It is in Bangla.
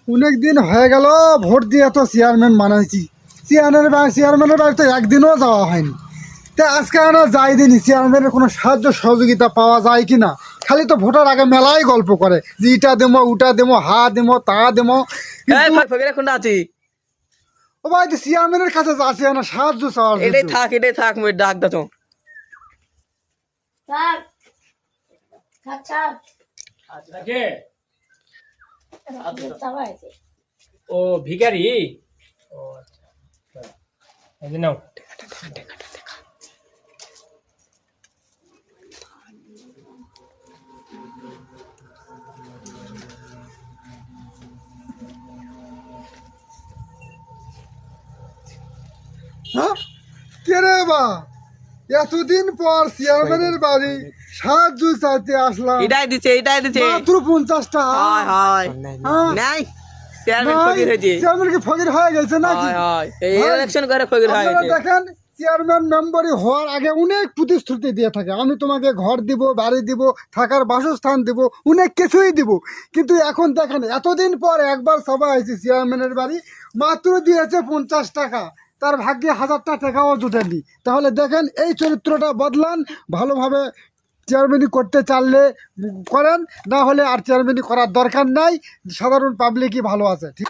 অনেক দিন হয়ে গেল ভোট দিয়ে তো চেয়ারম্যান বানাইছি। চেয়ারম্যানের বাড়ি তো একদিনও যাওয়া হয়নি। তা আজকে আমরা যাই দিনই চেয়ারম্যানের কোনো সাহায্য সহযোগিতা পাওয়া যায় কি না। খালি তো ভোটার আগে মেলাই গল্প করে যে ইটা দেবো উটা দেবো হা দেবো তা দেবো, এই কিন্তু ফকিরে কোনটা আছি? ও ভাই চেয়ারম্যানের কাছে যাচ্ছি না সাহায্য চাওয়ার এটাই জন্য। থাক, এটাই থাক, মই ডাক দাও তো। স্যার আচ্ছা আচ্ছা কে? চাওয়া আছে ও ভিখারি। ও আচ্ছা, এই যে নাও। হ্যাঁ কে রে বা, এতদিন পর চেয়ারম্যানের বাড়ি সাহায্য চাইতে আসলাম। এটাই দিছে, এটাই দিছে। মাত্র 50 টাকা। হয় হয় হ্যাঁ? নাই, চেয়ারম্যান নাই, ফকির হয়েছে। চেয়ারম্যান কি ফকির হয়ে গেছে নাকি? হয় হয়, এই ভাই, ইলেকশন করে ফকির হয়ে আপনারা গেছে। দেখেন চেয়ারম্যান মেম্বারই হওয়ার আগে অনেক প্রতিশ্রুতি দিয়ে থাকে, আমি তোমাকে ঘর দিব, বাড়ি দিব, থাকার বাসস্থান দিব, অনেক কিছুই দিব। কিন্তু এখন দেখেন এতদিন পর একবার সবাই আছে চেয়ারম্যানের বাড়ি, মাত্র দিয়েছে 50 টাকা, তার ভাগ্যে 1000টা টাকাও জুটেনি। তাহলে দেখেন এই চরিত্রটা বদলান, ভালোভাবে চেয়ারম্যানই করতে চাইলে করেন, না হলে আর চেয়ারম্যানই করার দরকার নাই। সাধারণ পাবলিকই ভালো আছে। ঠিক